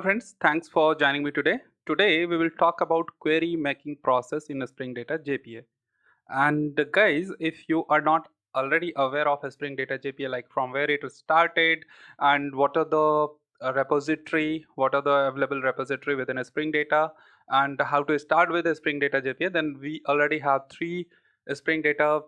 Hello friends, thanks for joining me today. Today we will talk about query making process in Spring Data JPA. And guys, if you are not already aware of Spring Data JPA, like from where it started and what are the repository, what are the available repository within a Spring Data, and how to start with a Spring Data JPA, then we already have three Spring Data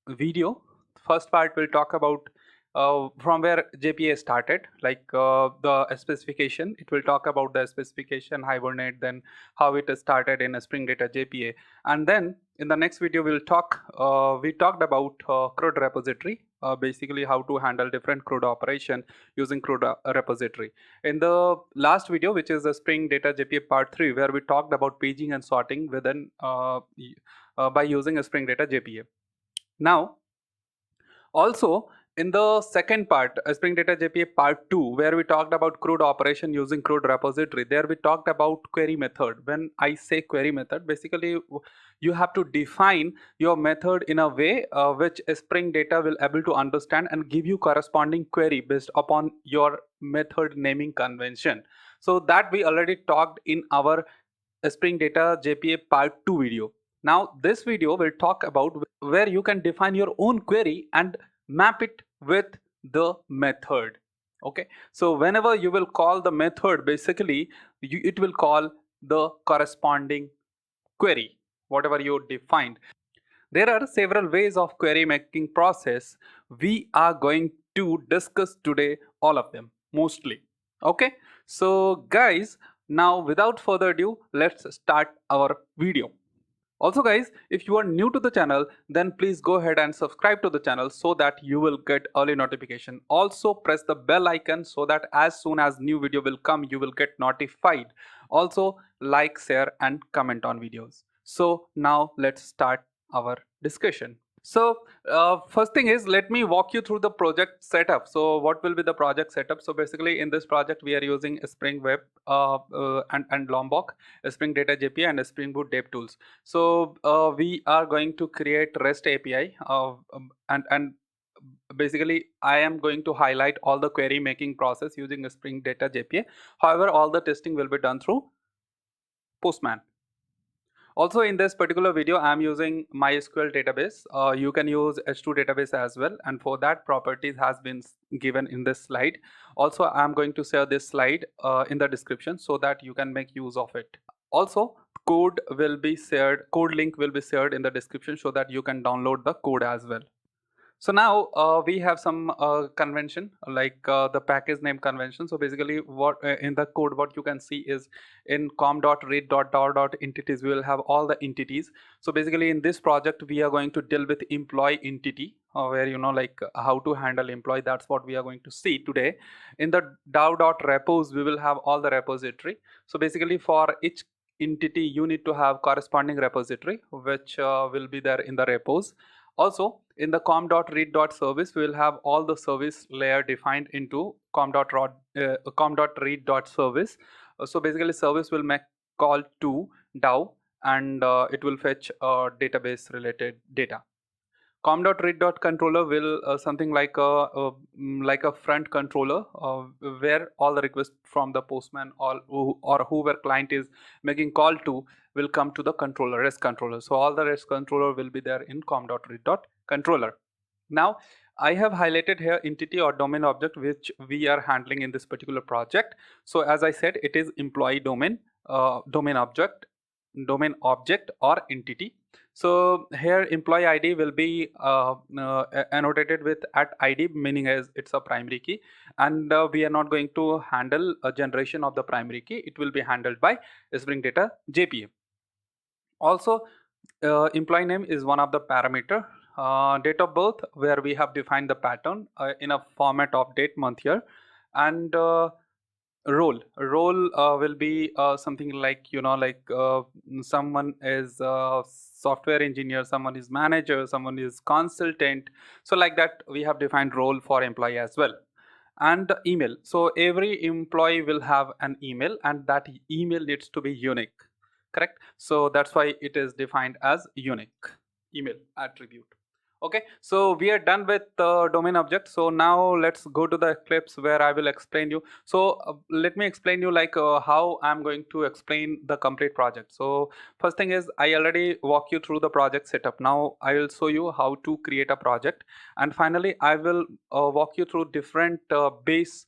video. First part will talk about from where JPA started, like the specification. It will talk about the specification, Hibernate, then how it started in Spring Data JPA. And then in the next video, we talked about CRUD repository, basically how to handle different CRUD operation using CRUD repository. In the last video, which is the Spring Data JPA part 3, where we talked about paging and sorting within by using a Spring Data JPA. Now, also in the second part, Spring Data JPA part 2, where we talked about CRUD operation using CRUD repository, there we talked about query method. When I say query method, basically you have to define your method in a way which Spring Data will able to understand and give you corresponding query based upon your method naming convention. So that we already talked in our Spring Data JPA part 2 video. Now this video will talk about where you can define your own query and map it with the method. Okay, so whenever you will call the method, basically it will call the corresponding query, whatever you defined. There are several ways of query making process. We are going to discuss today all of them mostly. Okay, so guys, now without further ado, let's start our video. Also guys, if you are new to the channel, then please go ahead and subscribe to the channel so that you will get early notification. Also press the bell icon so that as soon as new video will come, you will get notified. Also like, share and comment on videos. So now let's start our discussion. So first thing is, let me walk you through the project setup. So what will be the project setup? So basically in this project we are using Spring Web and Lombok, Spring Data JPA and Spring Boot Data tools. So we are going to create REST API and basically I am going to highlight all the query making process using Spring Data JPA. However, all the testing will be done through Postman. Also in this particular video, I am using MySQL database. You can use H2 database as well. And for that, properties has been given in this slide. Also, I am going to share this slide in the description so that you can make use of it. Also, code will be shared, code link will be shared in the description so that you can download the code as well. So now we have some convention like the package name convention. So basically what in the code what you can see is in com.read.dar.entities we will have all the entities. So basically in this project we are going to deal with employee entity where like how to handle employee. That's what we are going to see today. In the DAO.repos we will have all the repository. So basically for each entity you need to have corresponding repository which will be there in the repos. Also, in the com.read.service, we will have all the service layer defined into com.read.service. So basically, service will make call to DAO and it will fetch database related data. Com.read.controller will something like a front controller where all the requests from the postman or whoever client is making call to will come to the controller, REST controller. So all the REST controller will be there in com.read.controller. Now I have highlighted here entity or domain object which we are handling in this particular project. So as I said, it is employee domain, domain object or entity. So here employee ID will be annotated with @ID, meaning as it's a primary key, and we are not going to handle a generation of the primary key. It will be handled by Spring Data JPA. Also employee name is one of the parameter. Date of birth, where we have defined the pattern in a format of date, month, year, and role will be something like someone is software engineer, someone is manager, someone is consultant. So like that we have defined role for employee as well. And email, so every employee will have an email and that email needs to be unique, correct? So that's why it is defined as unique email attribute. Okay, so we are done with domain object. So now let's go to the clips where I will explain you. So let me explain you like how I'm going to explain the complete project. So first thing is I already walk you through the project setup. Now I will show you how to create a project, and finally I will walk you through different base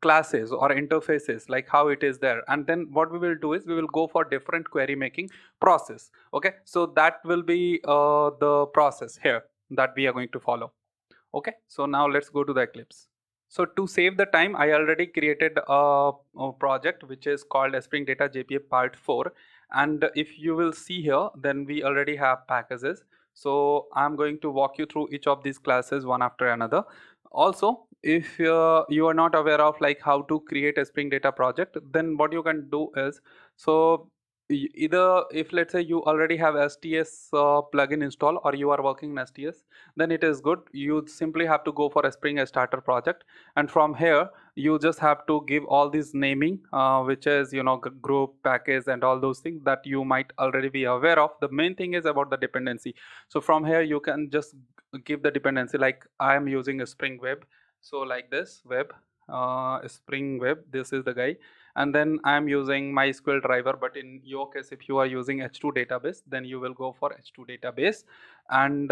classes or interfaces, like how it is there, and then what we will do is we will go for different query making process. Okay, so that will be the process here that we are going to follow. Okay, so now let's go to the Eclipse. So to save the time, I already created a project which is called Spring Data JPA Part 4. And if you will see here, then we already have packages. So I'm going to walk you through each of these classes one after another. Also, if you are not aware of like how to create a Spring Data project, then what you can do is, so either if let's say you already have STS plugin installed or you are working in STS, then it is good. You simply have to go for a Spring Starter project, and from here you just have to give all this naming, which is group, package, and all those things that you might already be aware of. The main thing is about the dependency. So from here you can just give the dependency, like I am using a Spring Web, so like this web, Spring Web, this is the guy, and then I am using MySQL driver. But in your case, if you are using H2 database, then you will go for H2 database. And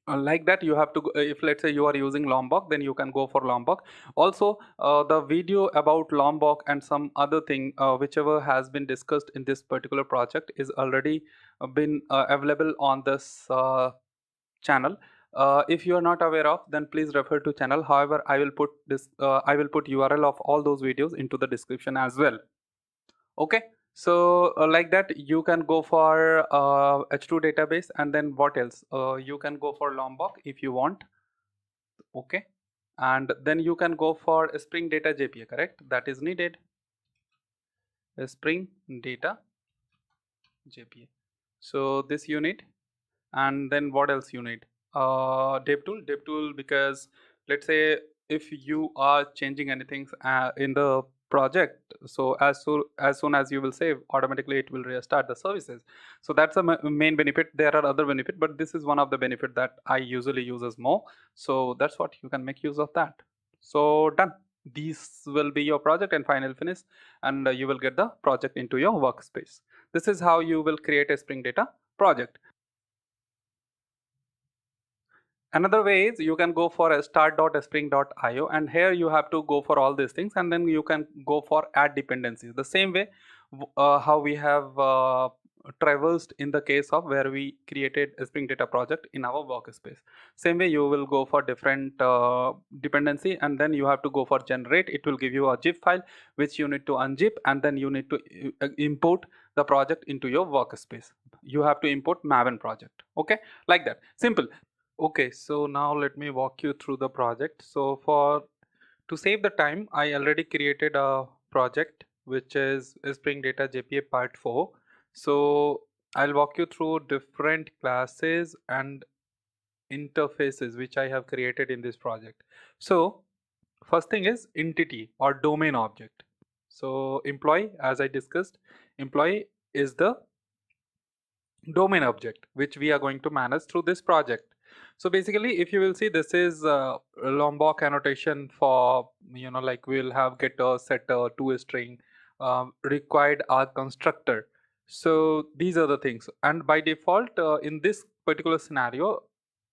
like that you have to go, if let's say you are using Lombok, then you can go for Lombok. Also the video about Lombok and some other thing whichever has been discussed in this particular project is already been available on this channel. If you are not aware of, then please refer to channel. However, I will put this I will put URL of all those videos into the description as well. Okay, so like that you can go for H2 database, and then what else, you can go for Lombok if you want. Okay, and then you can go for Spring Data JPA, correct? That is needed. Spring Data JPA, so this you need. And then what else you need? Dev tool, because let's say if you are changing anything in the project, so as soon as you will save, automatically it will restart the services. So that's the main benefit. There are other benefits, but this is one of the benefit that I usually uses more. So that's what you can make use of that. So done. These will be your project and final finish, and you will get the project into your workspace. This is how you will create a Spring Data project. Another way is you can go for a start.spring.io, and here you have to go for all these things, and then you can go for add dependencies. The same way how we have traversed in the case of where we created a Spring Data project in our workspace. Same way you will go for different dependency, and then you have to go for generate. It will give you a zip file which you need to unzip, and then you need to import the project into your workspace. You have to import Maven project. Okay, like that, simple. Okay, so now let me walk you through the project. So for to save the time, I already created a project which is Spring Data JPA Part 4. So I'll walk you through different classes and interfaces which I have created in this project. So first thing is entity or domain object. So employee, as I discussed, employee is the domain object which we are going to manage through this project. So basically, if you will see, this is Lombok annotation for, like we'll have getter, setter, toString, required our constructor. So these are the things, and by default in this particular scenario,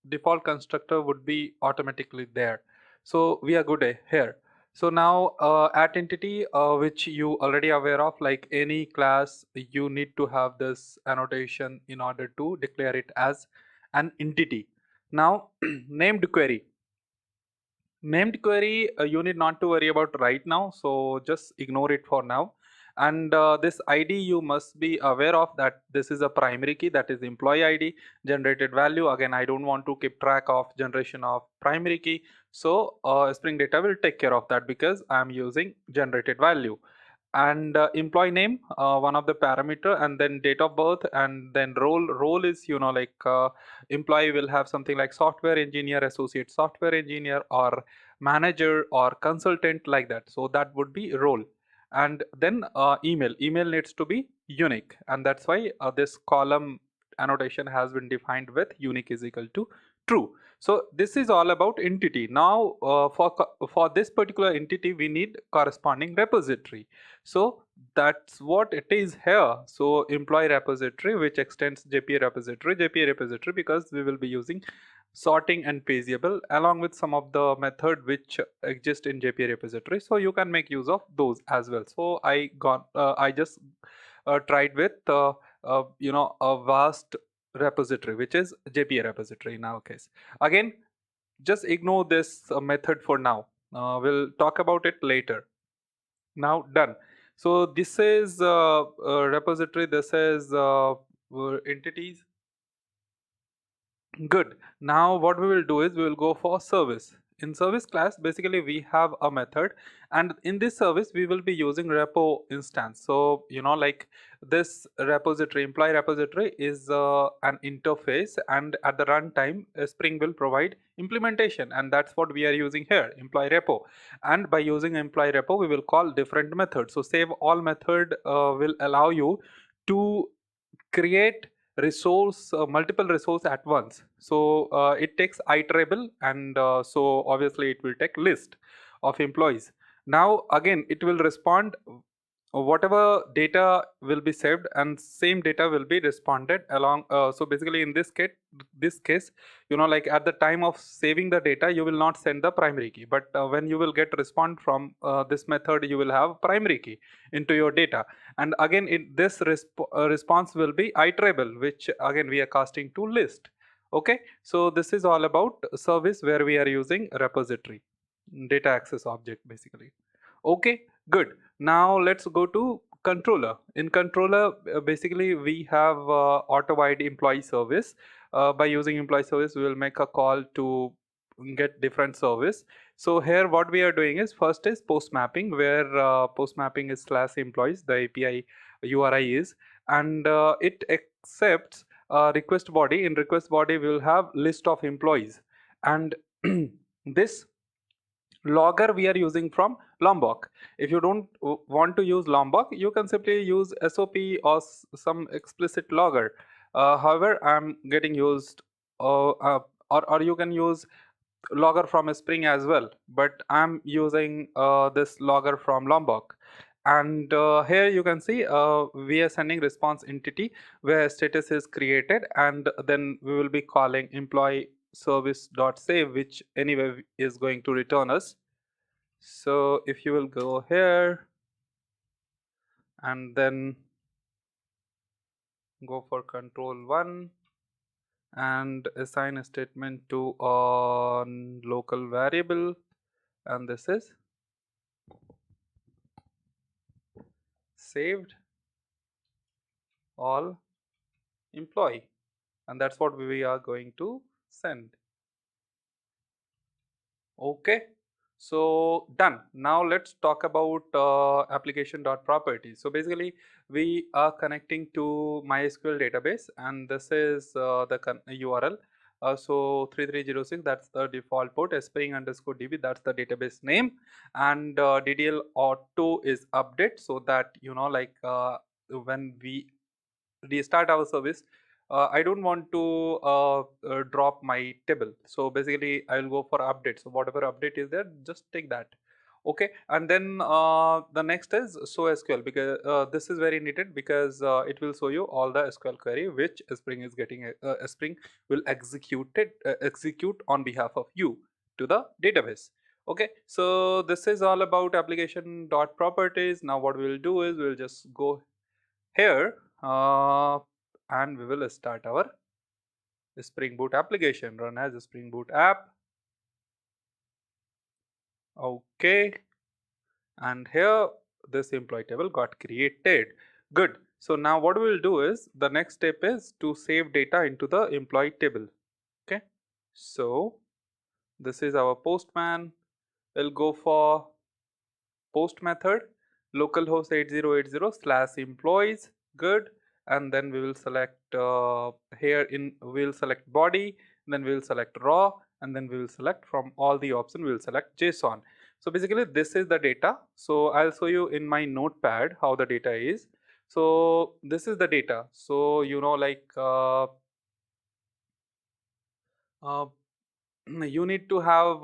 default constructor would be automatically there. So we are good here. So now at entity, which you already aware of, like any class, you need to have this annotation in order to declare it as an entity. Now named query. Named query, you need not to worry about right now, so just ignore it for now. And this ID, you must be aware of that this is a primary key, that is employee ID. Generated value, again I don't want to keep track of generation of primary key, so Spring Data will take care of that because I am using generated value. And employee name, one of the parameter, and then date of birth, and then role is, like employee will have something like software engineer, associate software engineer, or manager, or consultant, like that. So that would be role. And then email needs to be unique, and that's why this column annotation has been defined with unique is equal to true. So this is all about entity. Now for this particular entity we need corresponding repository. So that's what it is here. So employee repository, which extends JPA repository, because we will be using sorting and pageable along with some of the method which exist in JPA repository. So you can make use of those as well. So I just tried with a vast repository, which is JPA repository in our case. Again, just ignore this method for now. We'll talk about it later. Now done. So this is repository. This is entities. Good. Now what we will do is we will go for service. In service class, basically we have a method, and in this service we will be using repo instance. So like this repository, employee repository is an interface, and at the runtime Spring will provide implementation, and that's what we are using here, employee repo. And by using employee repo we will call different methods. So save all method will allow you to create multiple resource at once. So it takes iterable, and so obviously it will take list of employees. Now again it will respond whatever data will be saved, and same data will be responded along. So basically in this case like at the time of saving the data you will not send the primary key, but when you will get respond from this method you will have primary key into your data. And again this response will be iterable, which again we are casting to list. Okay, so this is all about service where we are using repository data access object basically. Okay, good. Now let's go to controller. In controller, basically we have auto-wide employee service. By using employee service, we will make a call to get different service. So here what we are doing is, first is post mapping, where post mapping is /employees, the API URI is, and it accepts request body. In request body, we will have list of employees, and this logger we are using from Lombok. If you don't want to use Lombok, you can simply use SOP or some explicit logger. However, I'm getting used, or you can use logger from a Spring as well, but I'm using this logger from Lombok. And here you can see we are sending response entity where status is created, and then we will be calling employee service.save, which anyway is going to return us. So if you will go here and then go for control 1 and assign a statement to on local variable, and this is saved all employee, and that's what we are going to send. Okay, so done. Now let's talk about application.properties. So basically we are connecting to MySQL database, and this is the URL. So 3306, that's the default port, Spring_DB, that's the database name, and DDL auto is update, so that like when we restart our service, I don't want to drop my table. So basically I will go for update. So whatever update is there, just take that. Okay, and then the next is show SQL, because this is very needed, because it will show you all the SQL query which Spring is getting. Spring will execute on behalf of you to the database. Okay, so this is all about application.properties. Now what we will do is we will just go here and we will start our Spring Boot application, run as a Spring Boot app. Okay, and here this employee table got created. Good. So now what we will do is, the next step is to save data into the employee table. Okay, so this is our postman. We'll go for post method, localhost 8080/employees. Good. And then we will select we'll select body, then we will select raw, and then we will select from all the options, we will select JSON. So basically this is the data. So I'll show you in my notepad how the data is. So this is the data. So like uh, you need to have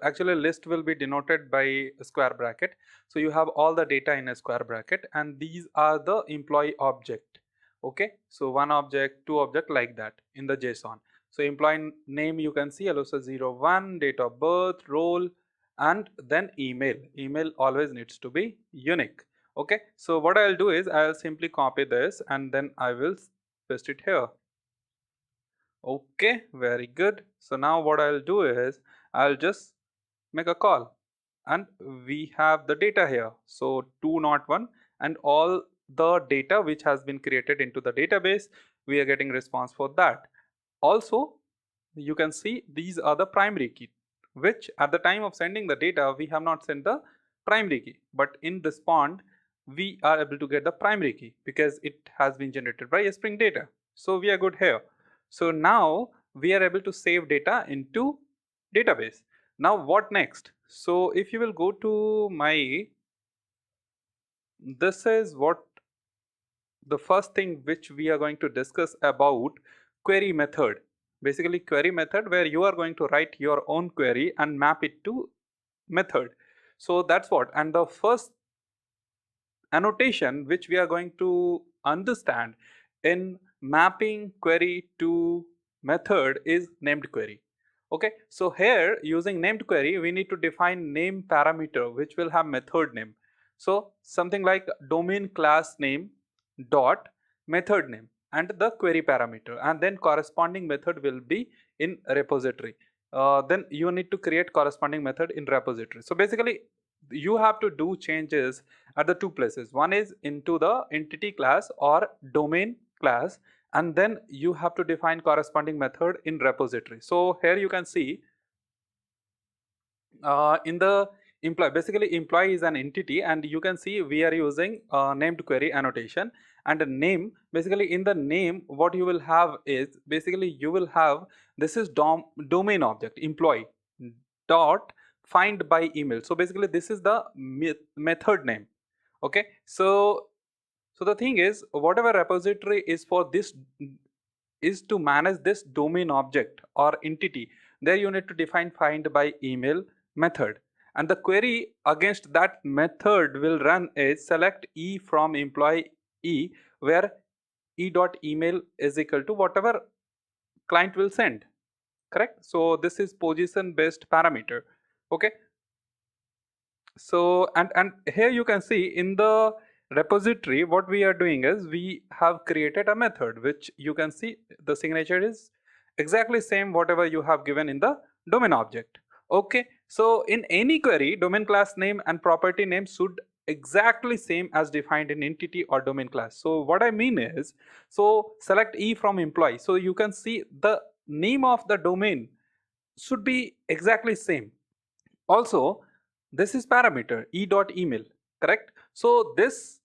actually list will be denoted by a square bracket. So you have all the data in a square bracket, and these are the employee object. Okay, so one object, two object, like that in the JSON. So employee name, you can see also 01, date of birth, role, and then email always needs to be unique. Okay, so what I'll do is I'll simply copy this and then I will paste it here. Okay, very good. So now what I'll do is I'll just make a call, and we have the data here. So 201, and all the data which has been created into the database, we are getting response for that. Also, you can see these are the primary key, which at the time of sending the data, we have not sent the primary key, but in respond, we are able to get the primary key because it has been generated by a Spring Data. So we are good here. So now we are able to save data into database. Now what next? So if you will go to this is what the first thing which we are going to discuss about query method. Basically query method where you are going to write your own query and map it to method. So that's what, and the first annotation which we are going to understand in mapping query to method is named query. Okay, so here using named query we need to define name parameter which will have method name. So something like domain class name dot method name and the query parameter, and then corresponding method will be in repository. Then you need to create corresponding method in repository. So basically you have to do changes at the two places. One is into the entity class or domain class, and then you have to define corresponding method in repository. So here you can see in the employee, basically employee is an entity, and you can see we are using named query annotation. And the name, basically in the name what you will have is basically you will have this is domain object employee dot find by email. So basically this is the method name. Okay, so the thing is whatever repository is for this is to manage this domain object or entity, there you need to define find by email method, and the query against that method will run is select e from employee e, where e dot email is equal to whatever client will send. Correct? So this is position based parameter. Okay, so and here you can see in the repository what we are doing is we have created a method which you can see the signature is exactly same whatever you have given in the domain object. Okay, so in any query domain class name and property name should exactly same as defined in entity or domain class. So what I mean is, so select e from employee, so you can see the name of the domain should be exactly same. Also this is parameter e dot email, correct? So this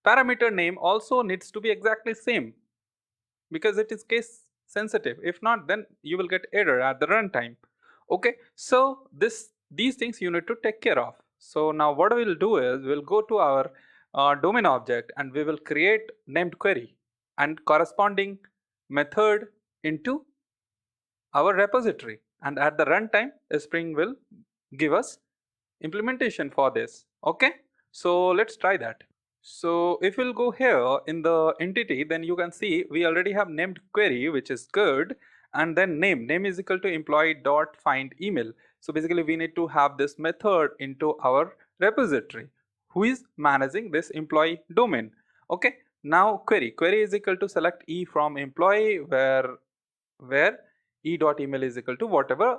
parameter name also needs to be exactly same because it is case sensitive. If not, then you will get error at the runtime. Okay, so these things you need to take care of. So now what we'll do is we'll go to our domain object and we will create named query and corresponding method into our repository, and at the runtime Spring will give us implementation for this. Okay, so let's try that. So if we'll go here in the entity, then you can see we already have named query, which is good, and then name is equal to employee dot find email. So basically we need to have this method into our repository who is managing this employee domain. Okay, now query is equal to select e from employee, where e dot email is equal to whatever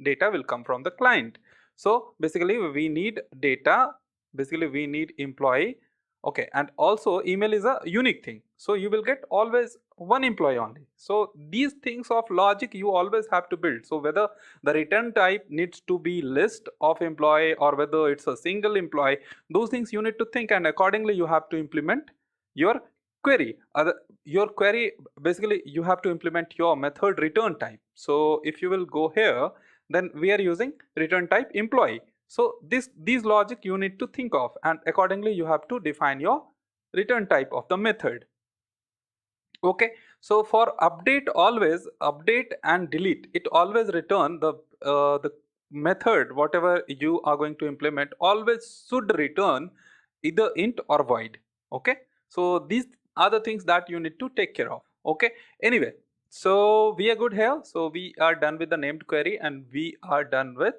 data will come from the client. So basically we need data, basically we need employee. Okay, and also email is a unique thing, so you will get always one employee only. So these things of logic you always have to build. So whether the return type needs to be list of employee or whether it's a single employee, those things you need to think, and accordingly you have to implement your query. Your query, basically you have to implement your method return type. So if you will go here, then we are using return type employee. So these logic you need to think of, and accordingly you have to define your return type of the method. Okay, so for update, always update and delete, it always return the method whatever you are going to implement always should return either int or void. Okay, so these are the things that you need to take care of. Okay, anyway, so we are good here. So we are done with the named query, and we are done with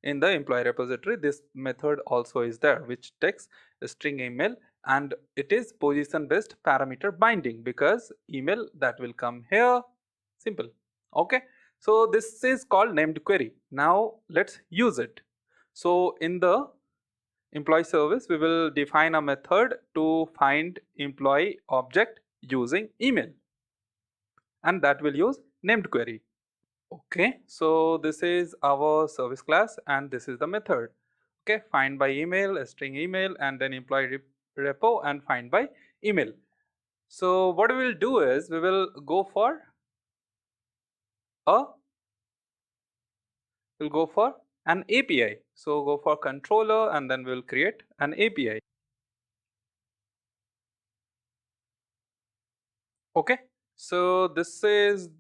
in the employee repository. This method also is there, which takes a string email, and it is position based parameter binding because email that will come here. Simple. Okay, so this is called named query. Now let's use it. So in the employee service, we will define a method to find employee object using email, and that will use named query. Okay, so this is our service class, and this is the method. Okay, find by email, a string email, and then employee repo and find by email. So what we will do is we will go for a we'll go for an API. So go for controller, and then we'll create an API. Okay, so this is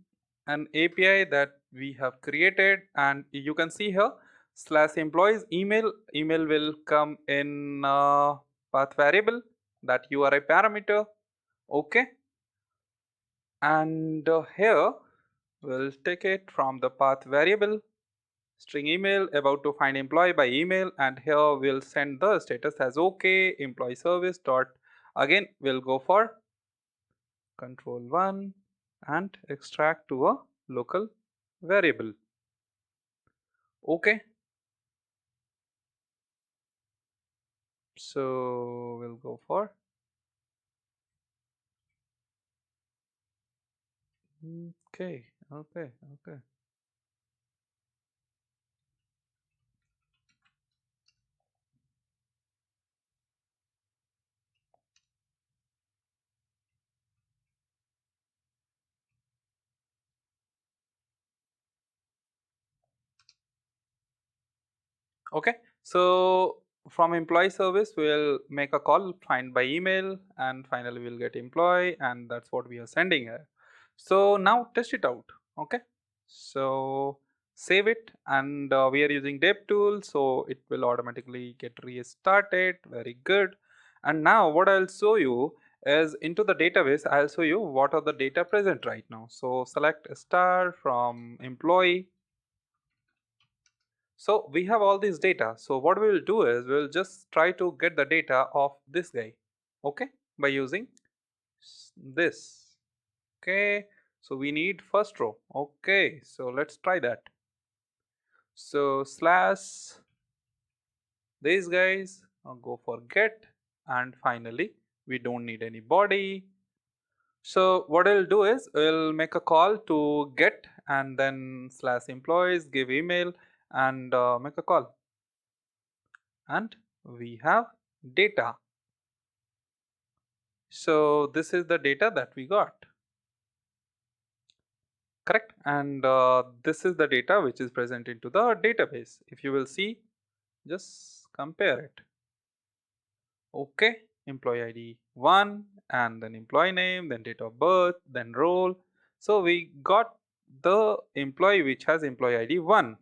an API that we have created, and you can see here slash employees email will come in path variable, that URI parameter. Okay, and here we'll take it from the path variable string email about to find employee by email, and here we'll send the status as okay employee service dot, again we'll go for control 1 and extract to a local variable. Okay, so we'll go for okay. Okay, so from employee service we'll make a call find by email, and finally we'll get employee, and that's what we are sending here. So now test it out. Okay, so save it, and we are using dev tool, so it will automatically get restarted. Very good. And now what I'll show you is into the database I'll show you what are the data present right now. So select star from employee. So we have all this data. So what we will do is we will just try to get the data of this guy. Okay, by using this. Okay, so we need first row. Okay, so let's try that. So slash these guys, go for get, and finally we don't need any body. So what I'll do is we'll make a call to get, and then slash employees give email, and make a call, and we have data. So this is the data that we got, correct? And this is the data which is present into the database. If you will see, just compare it. Okay, employee ID 1, and then employee name, then date of birth, then role. So we got the employee which has employee ID 1.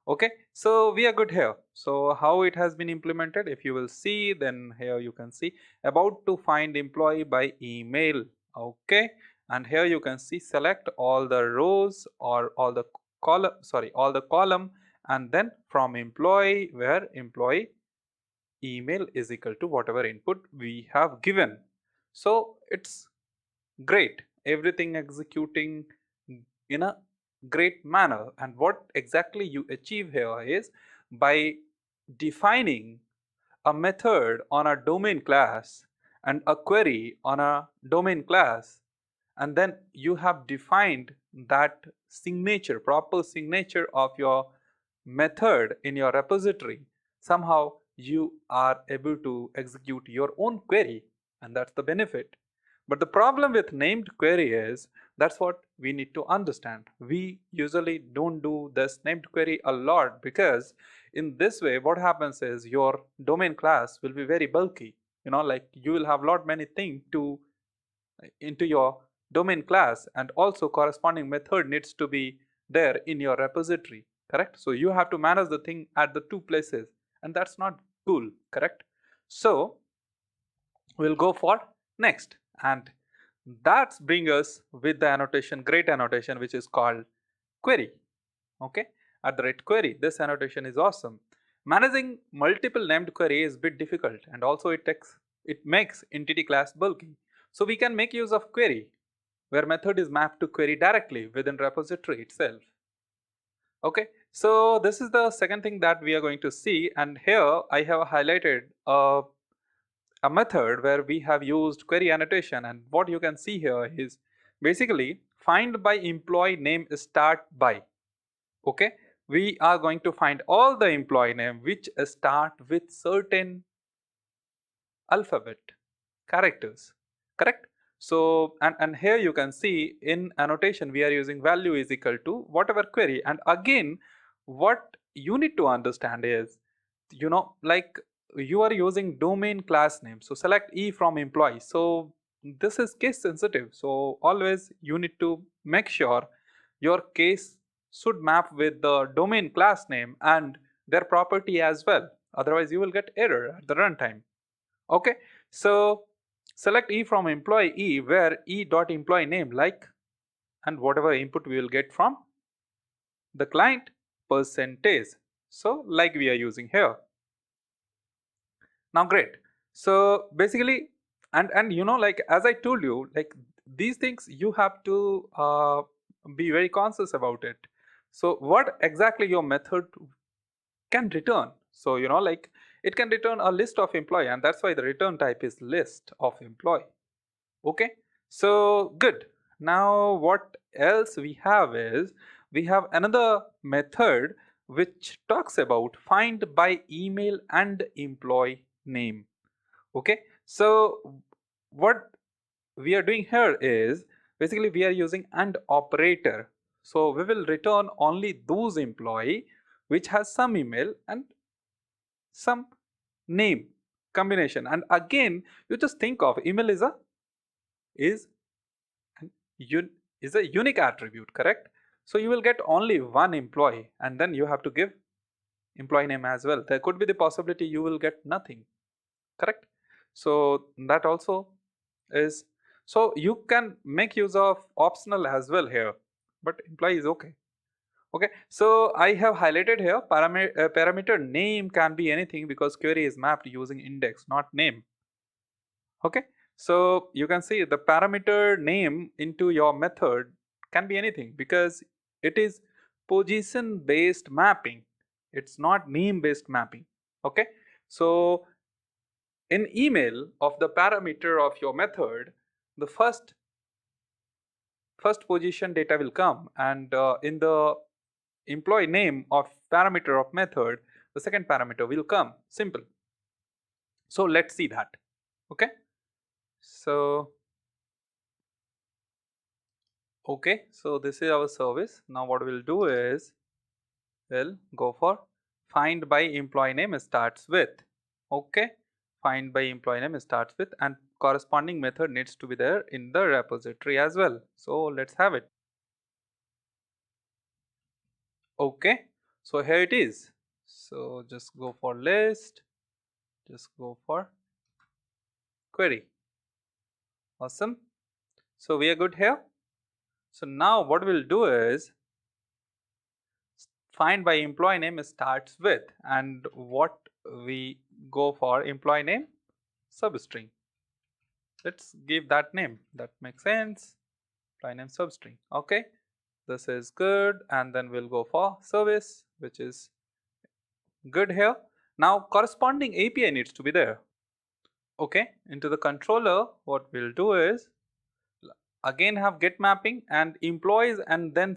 Okay, so we are good here. So how it has been implemented, if you will see, then here you can see about to find employee by email. Okay, and here you can see select all the rows or all the column, sorry, all the column, and then from employee where employee email is equal to whatever input we have given. So it's great, everything executing in a great manner. And what exactly you achieve here is by defining a method on a domain class and a query on a domain class, and then you have defined that signature, proper signature of your method in your repository. Somehow you are able to execute your own query, and that's the benefit. But the problem with named query is, that's what we need to understand. We usually don't do this named query a lot because in this way, what happens is your domain class will be very bulky. Like you will have lot many things to into your domain class, and also corresponding method needs to be there in your repository, correct? So you have to manage the thing at the two places, and that's not cool, correct? So we'll go for next, and that's bring us with the annotation, great annotation, which is called query. Okay, at the rate query, this annotation is awesome. Managing multiple named query is a bit difficult, and also it makes entity class bulky. So we can make use of query, where method is mapped to query directly within repository itself. Okay, so this is the second thing that we are going to see, and here I have highlighted a method where we have used query annotation, and what you can see here is basically find by employee name start by. Okay, we are going to find all the employee name which start with certain alphabet characters, correct? So and here you can see in annotation we are using value is equal to whatever query, and again what you need to understand is, like you are using domain class name, so select E from employee. So this is case sensitive, so always you need to make sure your case should map with the domain class name and their property as well, otherwise you will get error at the runtime. Okay, so select E from employee E, where E dot employee name, like, and whatever input we will get from the client percentage, so like we are using here. Now great, so basically, and like as I told you, like these things you have to be very conscious about it. So what exactly your method can return? So like it can return a list of employee, and that's why the return type is list of employee. Okay, so good. Now what else we have is, we have another method which talks about find by email and employee name. Okay, so what we are doing here is basically we are using AND operator. So we will return only those employee which has some email and some name combination. And again, you just think of email is is a unique attribute, correct? So you will get only one employee, and then you have to give employee name as well. There could be the possibility you will get nothing, correct? So that also is, so you can make use of optional as well here, but employee is okay. Okay, so I have highlighted here parameter name can be anything because query is mapped using index, not name. Okay, so you can see the parameter name into your method can be anything because it is position based mapping, it's not name based mapping. Okay, so in email of the parameter of your method, the first position data will come, and in the employee name of parameter of method, the second parameter will come. Simple. So let's see that. Okay, so so this is our service. Now what we'll do is we'll go for find by employee name starts with. Okay, find by employee name starts with, and corresponding method needs to be there in the repository as well. So let's have it. Okay, so here it is. So just go for list, just go for query. Awesome. So we are good here. So now what we'll do is find by employee name starts with, and what we go for employee name substring. Let's give that name, that makes sense. Employee name substring. Okay, this is good, and then we'll go for service, which is good here. Now corresponding API needs to be there. Okay, into the controller what we'll do is again have get mapping and employees, and then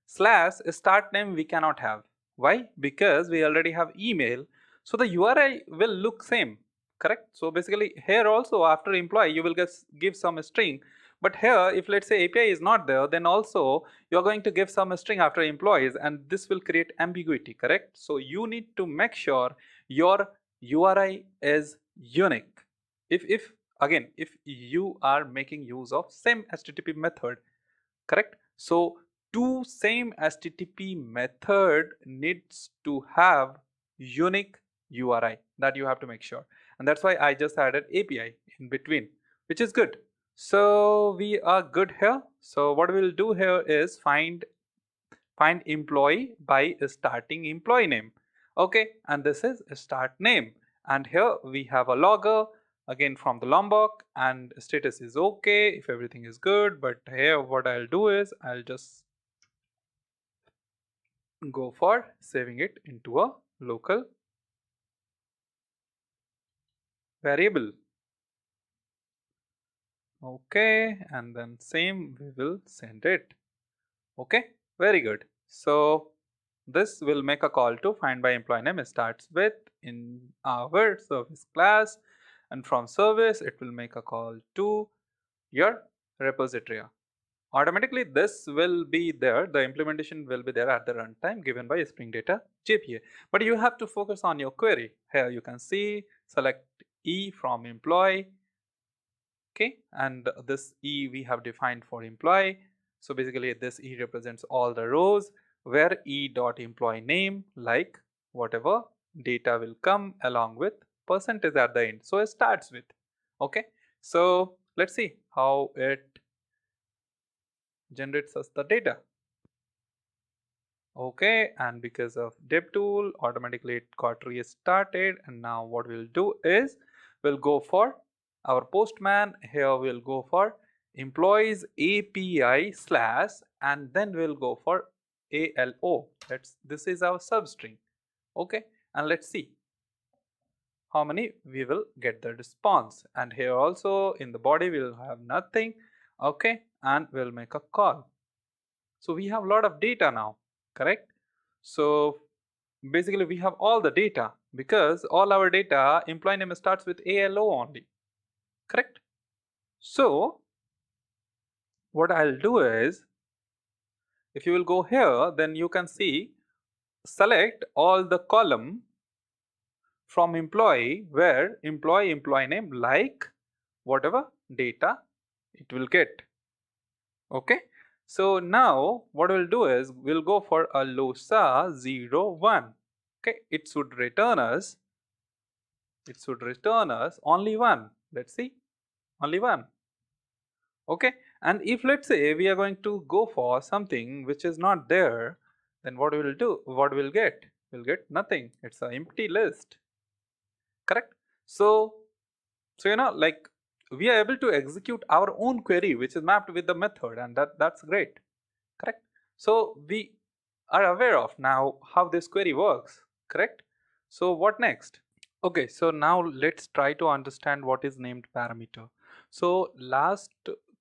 slash start name we cannot have. Why? Because we already have email, so the URI will look same, correct? So basically here also after employee you will give some string, But here, if let's say API is not there, then also you're going to give some string after employees, and this will create ambiguity, correct? So you need to make sure your URI is unique. If again, if you are making use of same HTTP method, correct? So two same HTTP method needs to have unique URI, that you have to make sure, and that's why I just added API in between, which is good. So we are good here. So what we'll do here is find employee by starting employee name. Okay, and this is start name, and here we have a logger again from the Lombok, and status is okay if everything is good. But here what I'll do is I'll just go for saving it into a local variable. Okay, and then same we will send it. Okay, very good. So this will make a call to find by employee name starts with in our service class, and from service it will make a call to your repository. Automatically this will be there, the implementation will be there at the runtime given by Spring Data JPA. But you have to focus on your query. Here you can see select E from employee. Okay, and this E we have defined for employee. So basically this E represents all the rows where E dot employee name, like whatever data will come along with percentage at the end. So it starts with. Okay, so let's see how it generates us the data. Okay, and because of dev tool automatically it got restarted, and now what we'll do is we'll go for our postman. Here we'll go for employees API slash, and then we'll go for ALO. This is our substring. Okay, and let's see how many we will get the response, and here also in the body we'll have nothing. Okay, and we'll make a call. So we have a lot of data now, correct? So basically we have all the data because all our data employee name starts with ALO only, correct? So what I'll do is, if you will go here, then you can see select all the column from employee where employee name, like whatever data it will get. Okay, so now what we'll do is we'll go for a losa 0 1. Okay, it should return us only one. Let's see, only one. Okay, and if let's say we are going to go for something which is not there, then what we'll do, what we'll get, nothing. It's an empty list, correct? So you know, like, we are able to execute our own query which is mapped with the method, and that's great, correct? So we are aware of now how this query works, correct? So what next? Okay, so now let's try to understand what is named parameter. So last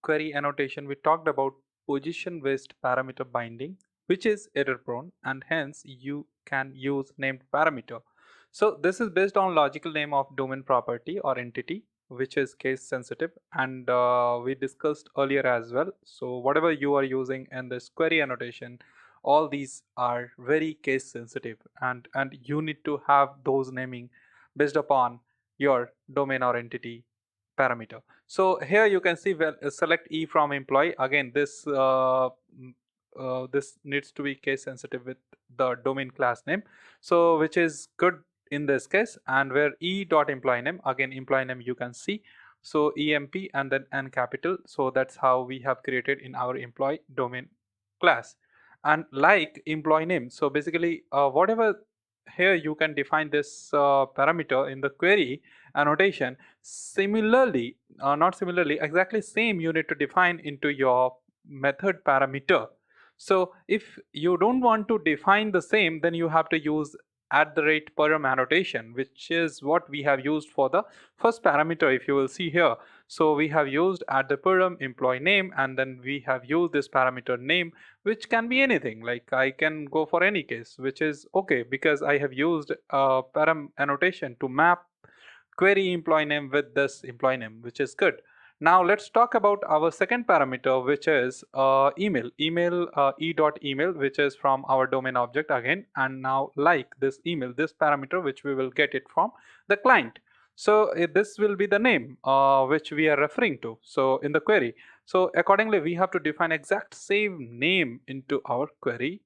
query annotation we talked about position based parameter binding, which is error prone, and hence you can use named parameter. So this is based on logical name of domain property or entity, which is case sensitive, and we discussed earlier as well. So whatever you are using in this query annotation, all these are very case sensitive, and you need to have those naming based upon your domain or entity parameter. So here you can see, well, select E from employee. Again, this needs to be case sensitive with the domain class name, so which is good in this case. And where E dot employee name, again employee name you can see, so EMP and then N capital. So that's how we have created in our employee domain class. And like employee name, so basically whatever, here you can define this parameter in the query annotation. Similarly, not similarly, exactly same you need to define into your method parameter. So if you don't want to define the same, then you have to use @param annotation, which is what we have used for the first parameter, if you will see here. So we have used @param employee name, and then we have used this parameter name, which can be anything. Like I can go for any case, which is okay because I have used param annotation to map query employee name with this employee name, which is good. Now let's talk about our second parameter, which is email. E.email, which is from our domain object again. And now like this email, this parameter, which we will get it from the client. So this will be the name which we are referring to. So in the query. So accordingly, we have to define exact same name into our query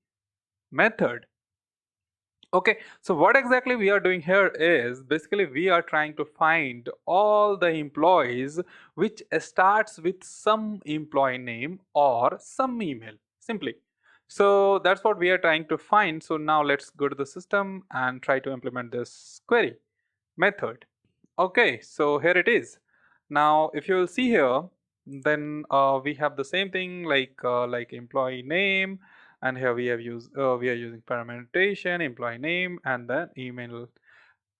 method. Okay, so what exactly we are doing here is basically we are trying to find all the employees which starts with some employee name or some email simply. So that's what we are trying to find. So now let's go to the system and try to implement this query method. Okay, so here it is. Now, if you will see here, then we have the same thing like employee name, and here we are using parameterization, employee name, and then email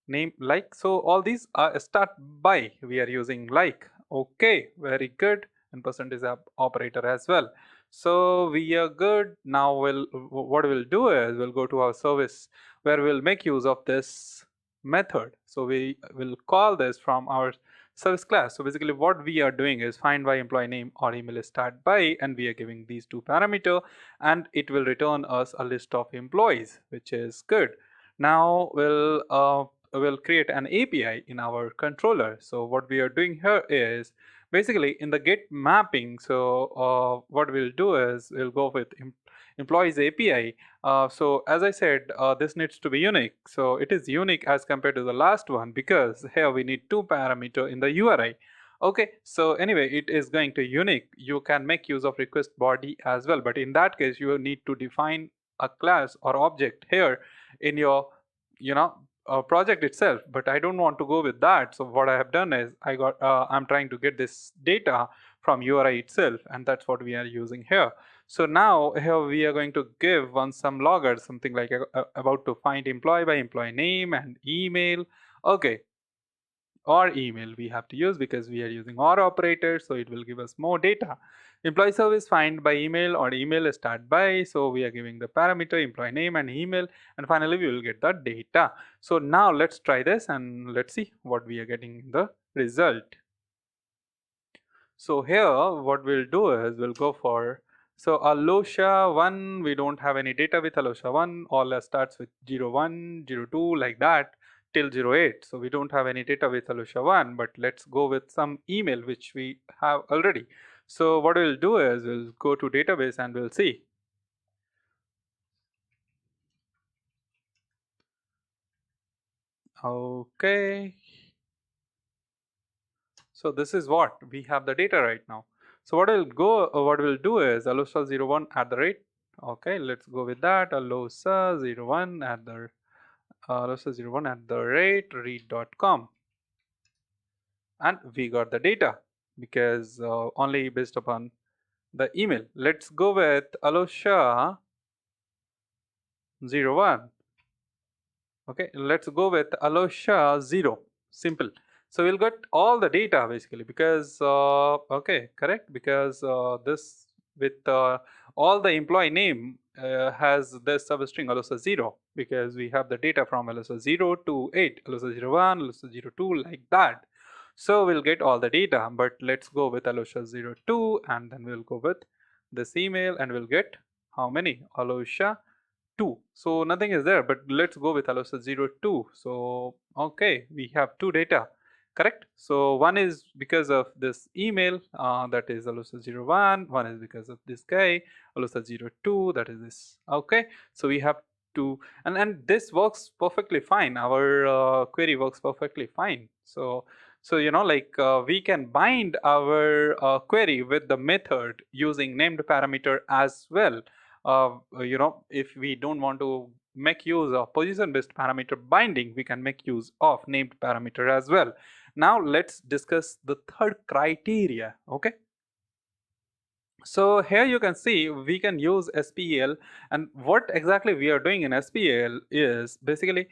name like. So all these are start by we are using like. Okay, very good, and percentage operator as well. So we are good. Now what we'll do is we'll go to our service where we'll make use of this method. So we will call this from our service class. So basically what we are doing is find by employee name or email start by, and we are giving these two parameter, and it will return us a list of employees, which is good. Now we'll create an API in our controller. So what we are doing here is basically in the get mapping. So what we'll do is we'll go with employees API. So as I said, this needs to be unique. So it is unique as compared to the last one because here we need two parameter in the URI. Okay, so anyway, it is going to unique. You can make use of request body as well, but in that case, you need to define a class or object here in your you know project itself. But I don't want to go with that. So what I have done is I'm trying to get this data from URI itself, and that's what we are using here. So now here we are going to give one some logger, something like about to find employee by employee name and email. Okay, or email we have to use because we are using or operator, so it will give us more data. Employee service find by email or email start by, so we are giving the parameter employee name and email, and finally we will get the data. So now let's try this and let's see what we are getting in the result. So here what we'll do is we'll go for, so Alosha 1, we don't have any data with Alosha 1, all starts with 01, 02 like that till 08. So we don't have any data with Alosha 1, but let's go with some email which we have already. So what we'll do is we'll go to database and we'll see. Okay. So this is what we have the data right now. So what we'll do is alosa01 at the rate. Okay, let's go with that. Alosa01 at the alosa01 at the rate read.com, and we got the data because only based upon the email. Let's go with alosa01. Okay, let's go with Alosha 0. Simple. So we'll get all the data basically because, okay, correct, because this with all the employee name has this substring Alosha 0 because we have the data from Alosha 0 to 8, Alosha 01, Alosha 02 like that. So we'll get all the data, but let's go with Alosha 02 and then we'll go with this email and we'll get how many? Alosha 2. So nothing is there, but let's go with Alosa 02. So okay, we have two data, correct? So one is because of this email, that is Alosa 01. One is because of this guy, Alosa 02, that is this. Okay, so we have two, and this works perfectly fine. Our query works perfectly fine. So like we can bind our query with the method using named parameter as well. If we don't want to make use of position based parameter binding, we can make use of named parameter as well. Now let's discuss the third criteria. Okay, so here you can see we can use SpEL, and what exactly we are doing in SpEL is basically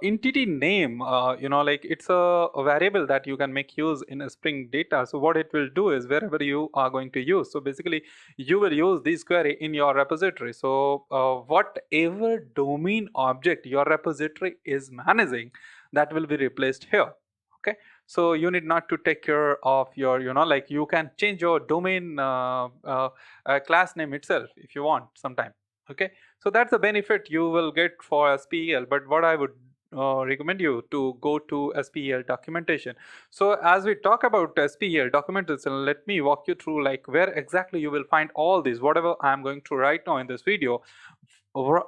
entity name. Like it's a variable that you can make use in a Spring Data. So what it will do is wherever you are going to use, so basically you will use this query in your repository. So whatever domain object your repository is managing, that will be replaced here. Okay, So you need not to take care of your, like you can change your domain class name itself if you want sometime. Okay, so that's the benefit you will get for SpEL. But what I would recommend you to go to SpEL documentation. So as we talk about SpEL documentation, let me walk you through like where exactly you will find all these, whatever I am going to right now in this video,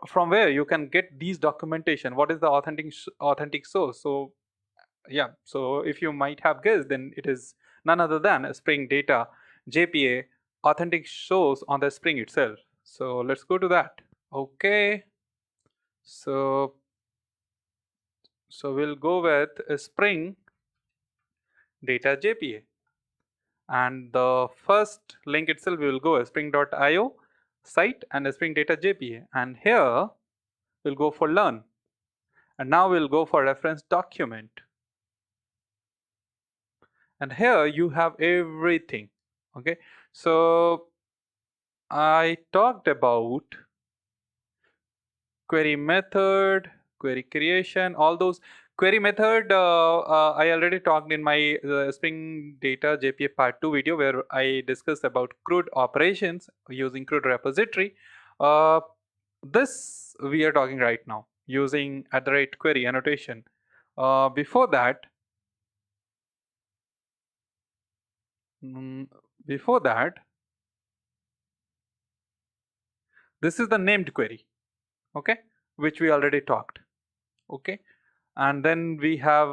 from where you can get these documentation. What is the authentic source? So yeah, so if you might have guessed, then it is none other than Spring Data JPA authentic source on the Spring itself. So let's go to that. Okay, so we'll go with Spring Data JPA, and the first link itself we will go as spring.io site and Spring Data JPA, and here we'll go for learn, and now we'll go for reference document, and here you have everything. Okay, so I talked about query method, query creation, all those. Query method I already talked in my Spring Data JPA part 2 video, where I discussed about CRUD operations using CRUD repository. Uh, this we are talking right now using @query annotation. Before that, mm, before that, this is the named query, okay, which we already talked. Okay, and then we have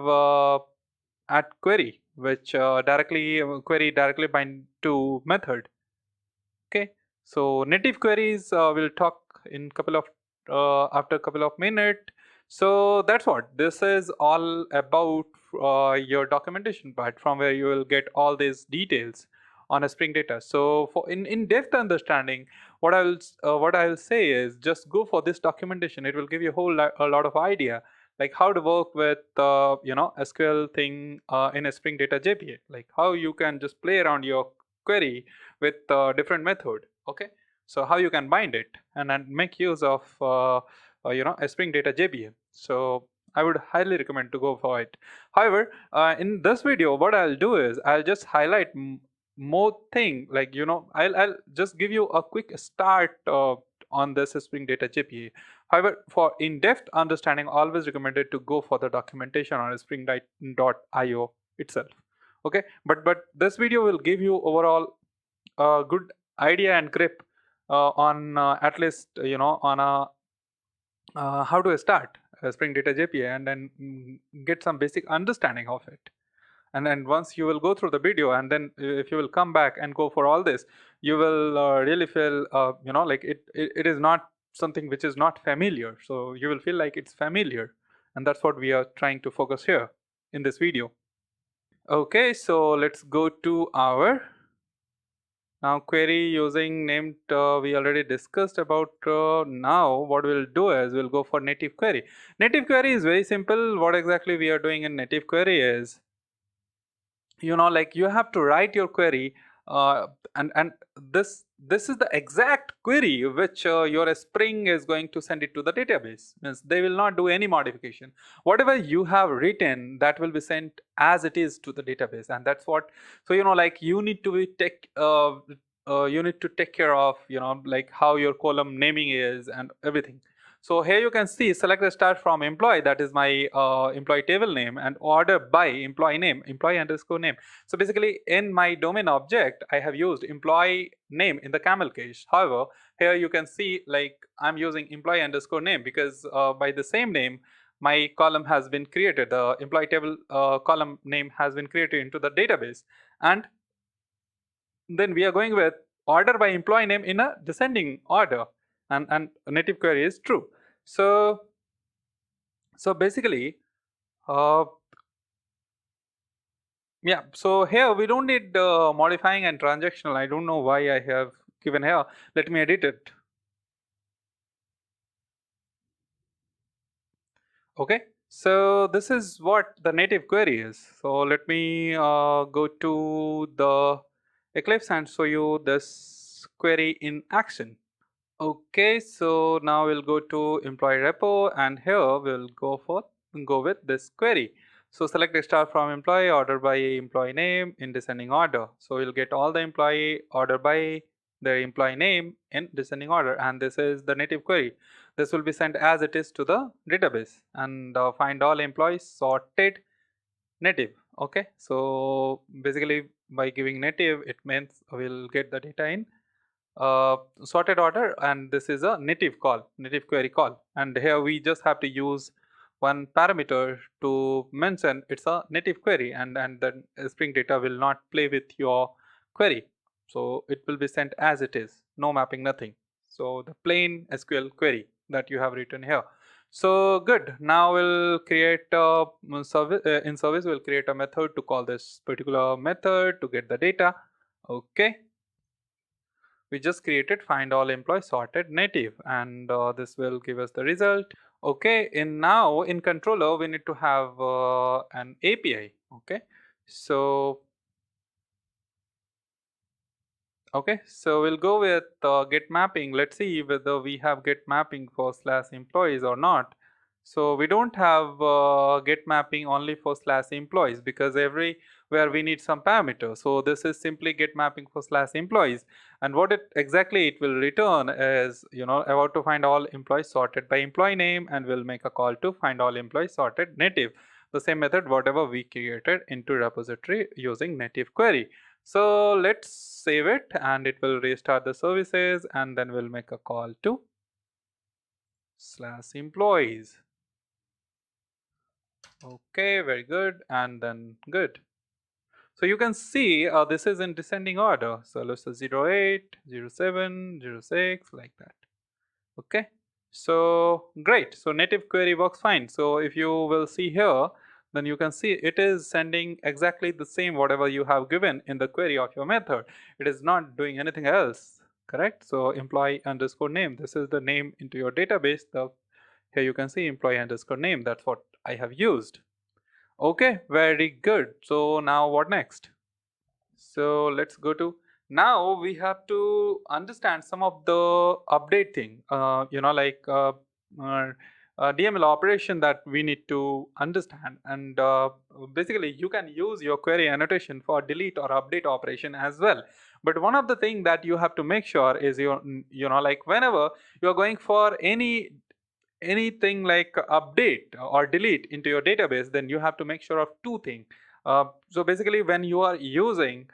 @query, which directly query directly bind to method. Okay, so native queries we'll talk in couple of after a couple of minutes. So that's what this is all about, your documentation part, from where you will get all these details on a Spring Data. So for in-depth understanding, what I will say is just go for this documentation. It will give you a lot of idea, like how to work with SQL thing in a Spring Data JPA, like how you can just play around your query with different method. Okay, so how you can bind it and then make use of a Spring Data JPA. So I would highly recommend to go for it. However, in this video, what I'll do is I'll just highlight more thing, like I'll just give you a quick start on this Spring Data JPA. However, for in-depth understanding, always recommended to go for the documentation on spring.io itself. Okay, but this video will give you overall a good idea and grip on at least on a how to start Spring Data JPA, and then get some basic understanding of it. And then once you will go through the video, and then if you will come back and go for all this, you will really feel like it is not something which is not familiar. So you will feel like it's familiar, and that's what we are trying to focus here in this video. Okay, so let's go to our now query using named, we already discussed about. Now what we'll do is we'll go for native query. Native query is very simple. What exactly we are doing in native query is, like you have to write your query, and this is the exact query which your Spring is going to send it to the database. Means they will not do any modification. Whatever you have written, that will be sent as it is to the database, and that's what. So like you need to you need to take care of like how your column naming is and everything. So here you can see select the start from employee, that is my employee table name, and order by employee name, employee underscore name. So basically in my domain object, I have used employee name in the camel case. However, here you can see like I'm using employee underscore name because by the same name, my column has been created. The employee table column name has been created into the database. And then we are going with order by employee name in a descending order, and native query is true. So basically yeah, so here we don't need modifying and transactional. I don't know why I have given here. Let me edit it. Okay, so this is what the native query is. So let me go to the Eclipse and show you this query in action. Okay, so now we'll go to employee repo, and here we'll go with this query. So select star from employee, order by employee name in descending order. So we'll get all the employee order by their employee name in descending order, and this is the native query. This will be sent as it is to the database, and find all employees sorted native. Okay, so basically by giving native, it means we'll get the data in sorted order, and this is a native query call, and here we just have to use one parameter to mention it's a native query, and then Spring Data will not play with your query, so it will be sent as it is, no mapping, nothing. So the plain SQL query that you have written here. So good, now we'll create a service. In service we'll create a method to call this particular method to get the data. Okay, we just created find all employee sorted native, and this will give us the result. Okay, in now in controller we need to have an API. Okay, so we'll go with get mapping. Let's see whether we have get mapping for slash employees or not. So we don't have get mapping only for slash employees, because everywhere we need some parameter. So this is simply get mapping for slash employees, and what it exactly it will return is, about to find all employees sorted by employee name, and we'll make a call to find all employees sorted native. The same method whatever we created into repository using native query. So let's save it, and it will restart the services, and then we'll make a call to slash employees. Okay, very good, and then good. So you can see this is in descending order. So let's say 08, 07, 06, like that. Okay, so great. So native query works fine. So if you will see here, then you can see it is sending exactly the same whatever you have given in the query of your method. It is not doing anything else, correct? So employee underscore name, this is the name into your database. Here you can see employee underscore name, that's what I have used. Okay, very good. So now what next? So let's go to, now we have to understand some of the update thing, DML operation that we need to understand. And basically you can use your query annotation for delete or update operation as well. But one of the thing that you have to make sure is whenever you are going for anything like update or delete into your database, then you have to make sure of two things. So basically when you are using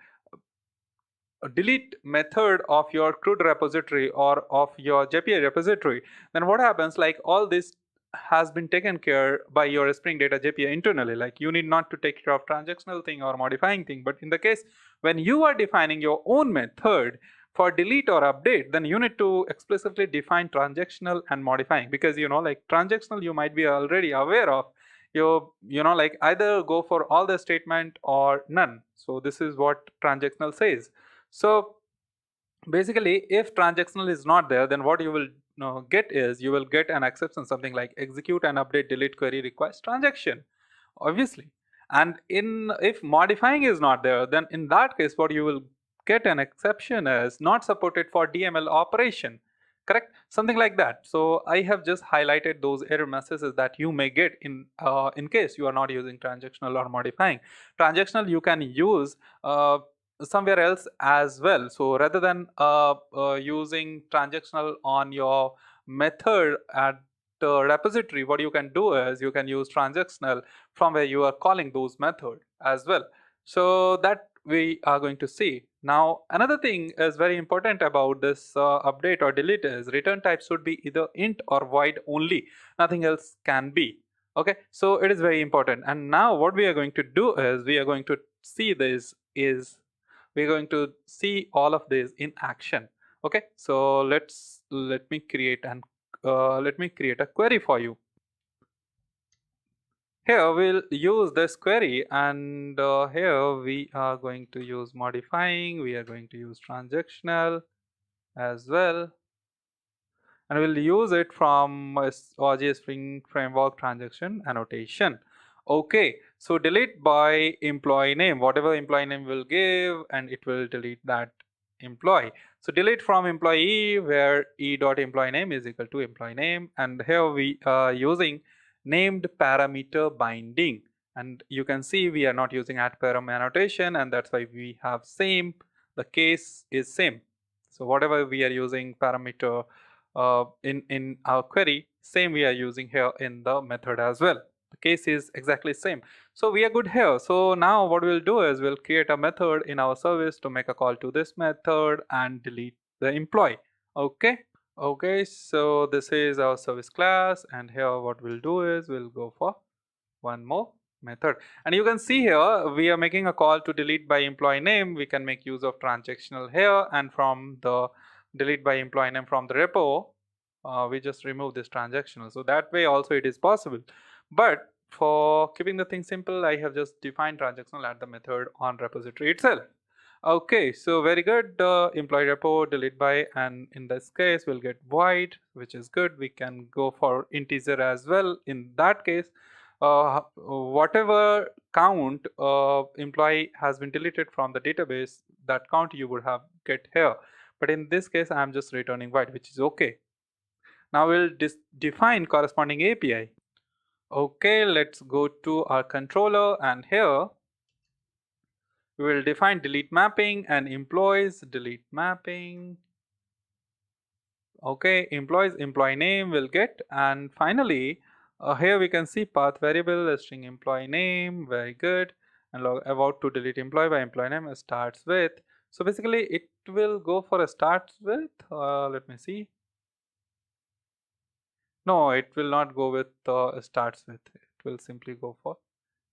a delete method of your CRUD repository or of your JPA repository, then what happens, like all this has been taken care by your Spring Data JPA internally. Like you need not to take care of transactional thing or modifying thing. But in the case when you are defining your own method for delete or update, then you need to explicitly define transactional and modifying, because like transactional you might be already aware of. Like either go for all the statement or none. So this is what transactional says. So basically if transactional is not there, then what you will get is you will get an exception, something like execute and update delete query requires transaction, obviously. And if modifying is not there, then in that case what you will get an exception is not supported for DML operation, correct, something like that. So I have just highlighted those error messages that you may get in case you are not using transactional or modifying. Transactional you can use somewhere else as well. So rather than using transactional on your method at the repository, what you can do is you can use transactional from where you are calling those method as well. So that we are going to see. Now another thing is very important about this update or delete is return type should be either int or void only, nothing else can be. Okay, so it is very important. And now what we are going to do is we are going to see this is we're going to see all of this in action. Okay, so let me create a query for you. Here we'll use this query, and here we are going to use modifying, we are going to use transactional as well, and we'll use it from OJ Spring Framework transaction annotation. Okay, so delete by employee name, whatever employee name will give, and it will delete that employee. So delete from employee where e dot employee name is equal to employee name, and here we are using named parameter binding. And you can see we are not using at param annotation, and that's why we have same, the case is same. So whatever we are using parameter in our query, same we are using here in the method as well. The case is exactly same. So we are good here. So now what we'll do is we'll create a method in our service to make a call to this method and delete the employee. Okay. Okay, so this is our service class, and here what we'll do is we'll go for one more method. And you can see here we are making a call to delete by employee name. We can make use of transactional here, and from the delete by employee name from the repo, we just remove this transactional. So that way also it is possible. But for keeping the thing simple, I have just defined transactional at the method on repository itself. Okay, so very good. Employee repo delete by, and in this case we'll get void, which is good. We can go for integer as well. In that case, whatever count employee has been deleted from the database, that count you would have get here. But in this case, I am just returning void, which is okay. Now we'll define corresponding API. Okay, let's go to our controller, and here we will define delete mapping and employees delete mapping. Okay, employees employee name will get, and finally here we can see path variable string employee name. Very good. And about to delete employee by employee name starts with. So basically it will go for a starts with, let me see. No, it will not go with starts with. It will simply go for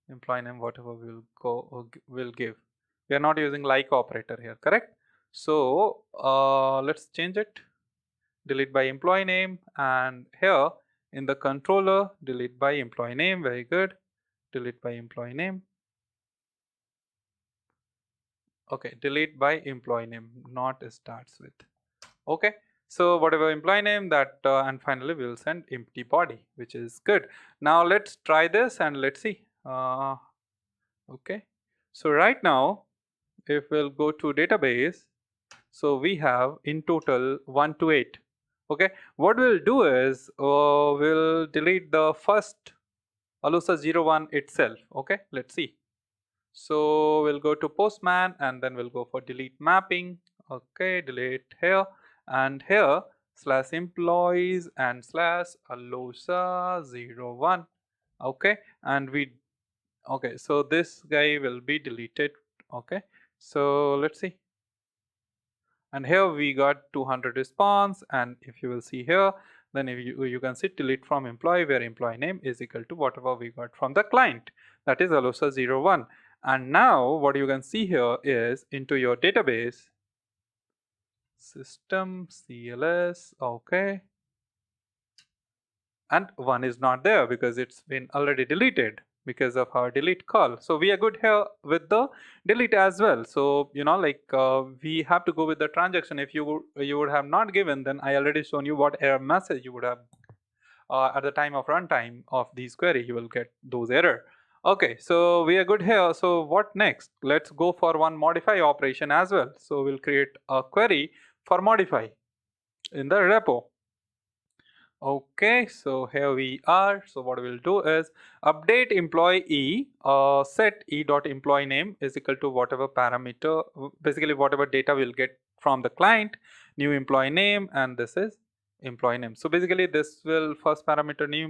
employee name, whatever will go will give. We are not using like operator here, correct? So let's change it. Delete by employee name, and here in the controller delete by employee name. Very good. Delete by employee name. Okay, delete by employee name, not starts with. Okay, so whatever employee name that, and finally we will send empty body, which is good. Now let's try this and let's see. Okay, so right now if we'll go to database, so we have in total 1 to 8. Okay, what we'll do is we'll delete the first alusa 01 itself. Okay, let's see. So we'll go to postman, and then we'll go for delete mapping. Okay, delete here, and here slash employees and slash alusa 01. Okay, and we, okay, so this guy will be deleted. Okay, so let's see. And here we got 200 response, and if you will see here, then if you can see delete from employee, where employee name is equal to whatever we got from the client, that is alusa 01. And now what you can see here is into your database system cls. Okay, and 1 is not there because it's been already deleted because of our delete call. So we are good here with the delete as well. So like we have to go with the transaction. If you would have not given, then I already shown you what error message you would have at the time of runtime of these query. You will get those error. Okay, so we are good here. So what next? Let's go for one modify operation as well. So we'll create a query for modify in the repo. Okay, so here we are. So what we'll do is update employee set e dot employee name is equal to whatever parameter, basically whatever data we'll get from the client, new employee name, and this is employee name. So basically this will first parameter new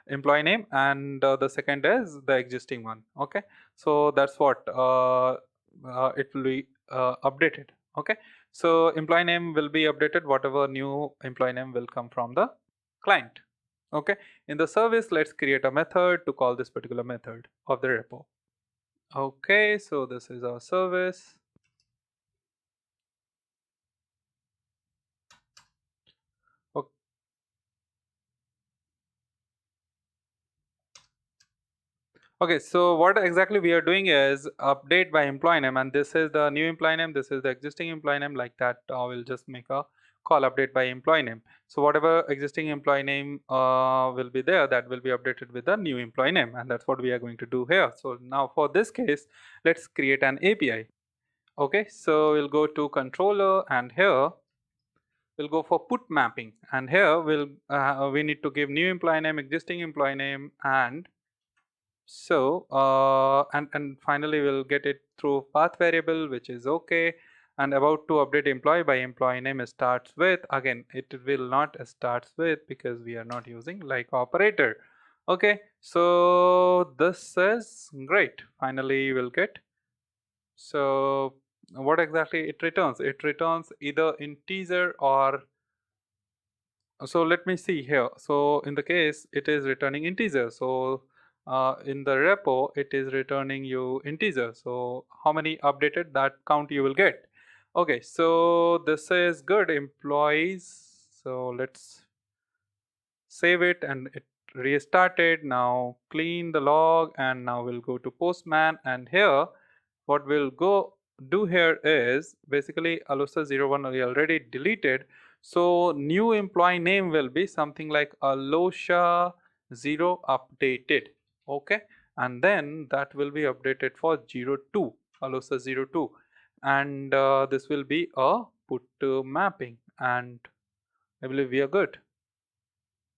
employee name, and the second is the existing one. Okay, so that's what it will be updated. Okay, so employee name will be updated, whatever new employee name will come from the client. Okay, in the service, let's create a method to call this particular method of the repo. Okay, so this is our service. Okay, so what exactly we are doing is update by employee name, and this is the new employee name, this is the existing employee name. Like that, we'll just make a call update by employee name. So whatever existing employee name will be there, that will be updated with the new employee name, and that's what we are going to do here. So now for this case, let's create an API. Okay, so we'll go to controller, and here we'll go for put mapping, and here we need to give new employee name, existing employee name, and So and finally we'll get it through path variable, which is okay. And about to update employee by employee name starts with, again it will not starts with because we are not using like operator. Okay, so this is great. Finally we'll get, so what exactly it returns? It returns either integer or, so let me see here. So in the case it is returning integer. So in the repo it is returning you integer. So how many updated, that count you will get. Okay, so this is good. Employees. So let's save it and it restarted. Now clean the log and now we'll go to postman, and here what we'll go do here is basically alosa01 we already deleted, so new employee name will be something like alosa0 updated. Okay, and then that will be updated for 02 alosa02, and this will be a put mapping, and I believe we are good.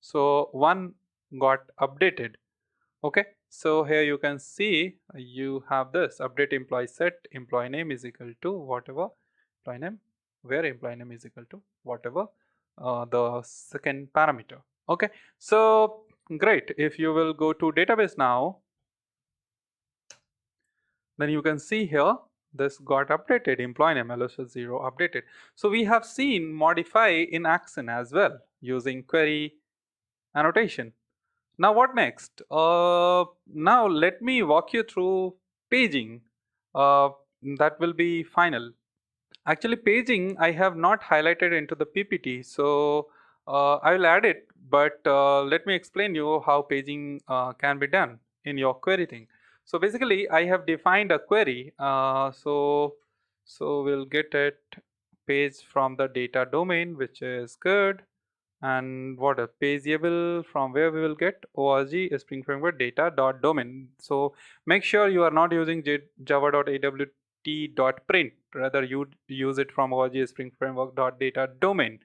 So one got updated. Okay, so here you can see you have this update employee set employee name is equal to whatever employee name, where employee name is equal to whatever the second parameter. Okay, so great. If you will go to database now, then you can see here this got updated, employee name ls0 updated. So we have seen modify in action as well using query annotation. Now what next? Now let me walk you through paging. Uh, that will be final. Actually, paging I have not highlighted into the PPT, so I will add it. But let me explain you how paging can be done in your query thing. So basically, I have defined a query. So we'll get it page from the data domain, which is good. And what a pageable, from where we will get org spring framework data dot domain. So make sure you are not using java.awt.print, rather you use it from org spring framework dot data domain.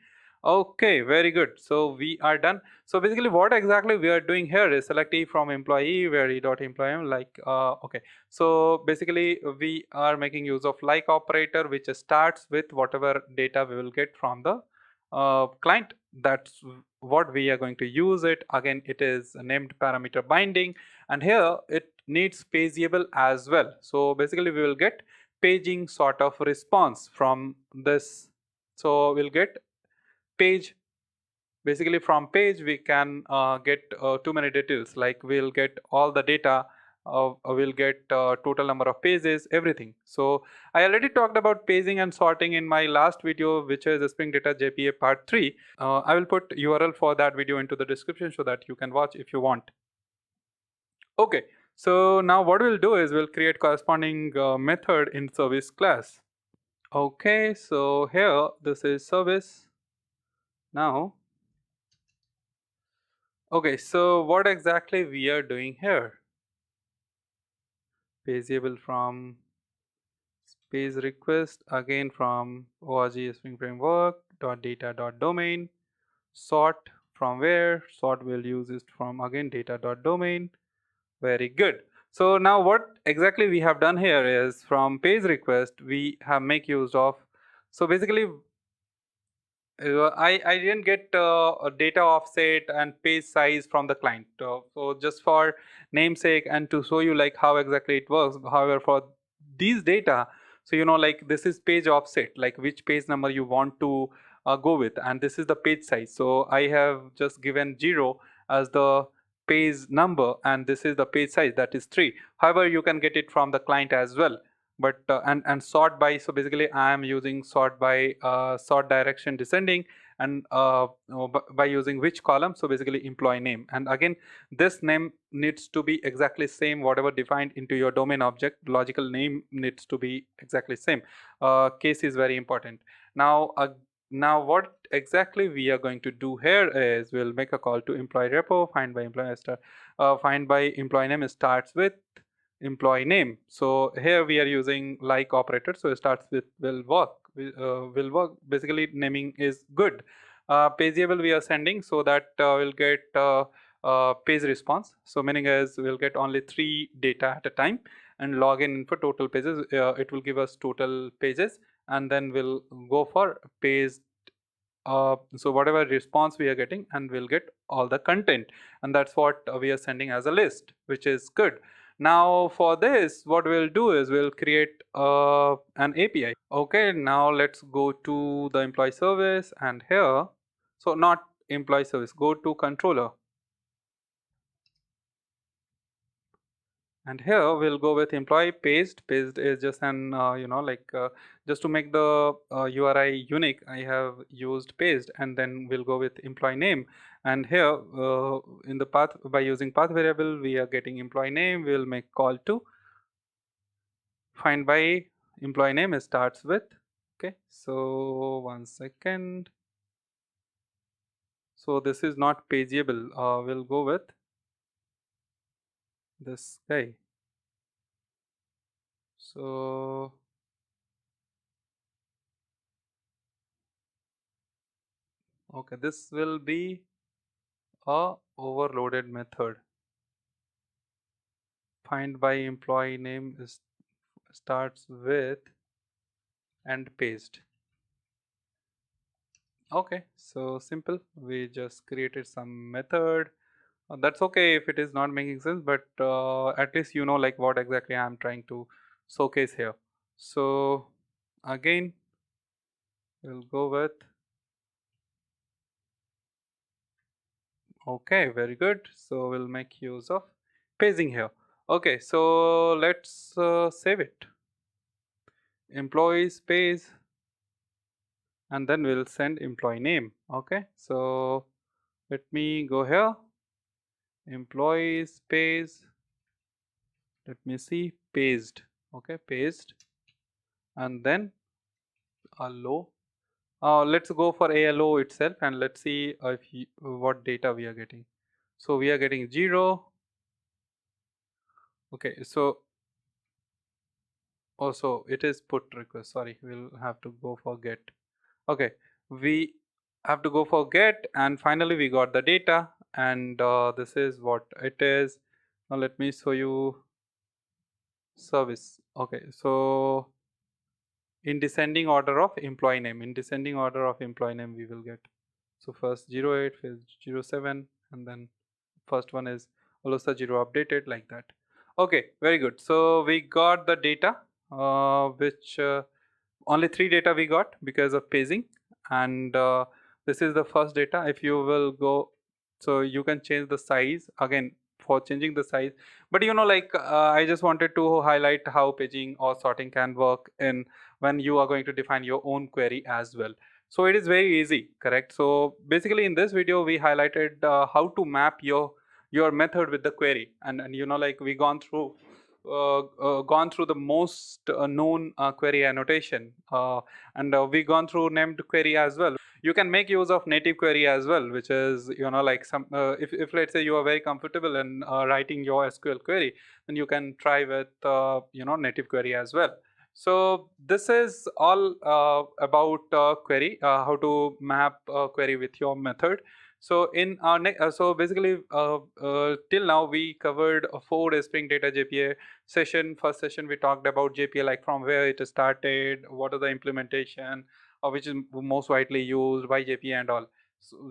Okay, very good. So we are done. So basically what exactly we are doing here is select e from employee where e dot employee like okay. So basically we are making use of like operator, which starts with whatever data we will get from the client. That's what we are going to use it. Again, it is a named parameter binding, and here it needs pageable as well. So basically we will get paging sort of response from this. So we'll get page. Basically from page we can get too many details, like we'll get all the data, we'll get total number of pages, everything. So I already talked about paging and sorting in my last video, which is the Spring Data JPA part 3. I will put URL for that video into the description so that you can watch if you want. Okay, so now what we'll do is we'll create corresponding method in service class. Okay, so here this is service. Now okay, so what exactly we are doing here? Pageable from page request, again from org spring framework dot data dot domain. Sort from where? Sort will use it from again data dot domain. Very good. So now what exactly we have done here is from page request we have make use of. So basically I didn't get a data offset and page size from the client. So just for namesake and to show you like how exactly it works. However, for these data, so you know like this is page offset, like which page number you want to go with, and this is the page size. So I have just given 0 as the page number, and this is the page size, that is 3. However, you can get it from the client as well, but and sort by. So basically I am using sort by sort direction descending, and by using which column. So basically employee name, and again this name needs to be exactly same whatever defined into your domain object. Logical name needs to be exactly same. Case is very important. Now what exactly we are going to do here is we'll make a call to employee repo, find by employee find by employee name starts with employee name. So here we are using like operator, so it starts with will work. Will work. Basically naming is good. Pageable we are sending, so that we'll get page response. So meaning is we'll get only 3 data at a time and log in for total pages. It will give us total pages, and then we'll go for page. So whatever response we are getting, and we'll get all the content, and that's what we are sending as a list, which is good. Now for this, what we'll do is we'll create an API. Okay, now let's go to the employee service, and here, so not employee service, go to controller. And here we'll go with employee paste. Paste is just an just to make the URI unique, I have used paste, and then we'll go with employee name. And here in the path, by using path variable, we are getting employee name. We'll make call to find by employee name. It starts with, okay, so 1 second. So this is not pageable. We'll go with this guy. So okay, this will be a overloaded method. Find by employee name is starts with and paste. Okay, so simple. We just created some method. That's okay if it is not making sense, but at least you know like what exactly I'm trying to showcase here. So again, we'll go with, okay, very good. So we'll make use of paging here. Okay, so let's save it. Employees pays, and then we'll send employee name. Okay, so let me go here, employees pays, let me see, paste. Okay, paste, and then allo. Let's go for ALO itself, and let's see what data we are getting. So we are getting 0. Okay, so also it is put request. Sorry, we'll have to go for get. Okay, we have to go for get, and finally we got the data, and this is what it is. Now let me show you service. Okay, so in descending order of employee name, we will get, so first 08, first 07, and then first one is Olosa 0 updated, like that. Okay, very good. So we got the data, which only 3 data we got because of paging, and this is the first data. If you will go, so you can change the size again for changing the size, but like I just wanted to highlight how paging or sorting can work in when you are going to define your own query as well. So it is very easy, correct? So basically in this video we highlighted how to map your method with the query, and like we gone through the most known query annotation, and we gone through named query as well. You can make use of native query as well, which is like some if let's say you are very comfortable in writing your SQL query, then you can try with native query as well. So this is all about query, how to map query with your method. So in our so basically till now we covered 4 Spring Data JPA session. First session we talked about JPA, like from where it started, what are the implementation, which is most widely used by JPA and all.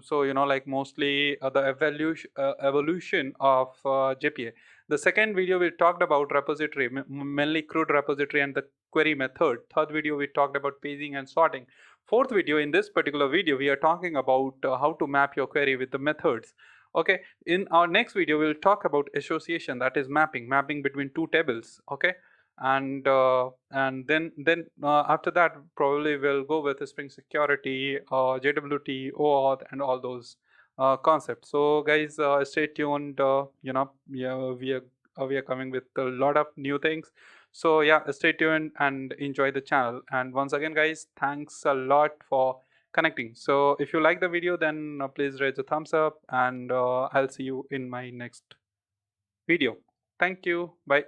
So like mostly the evolution of JPA. The second video we talked about repository, mainly CRUD repository and the query method. Third video we talked about paging and sorting. Fourth video, in this particular video we are talking about how to map your query with the methods. Okay, in our next video we'll talk about association, that is mapping between 2 tables. Okay, and then after that probably we'll go with Spring Security, JWT, OAuth, and all those concepts. So guys, stay tuned. Yeah, we are coming with a lot of new things. So yeah, stay tuned and enjoy the channel. And once again guys, thanks a lot for connecting. So if you like the video, then please raise a thumbs up, and I'll see you in my next video. Thank you. Bye.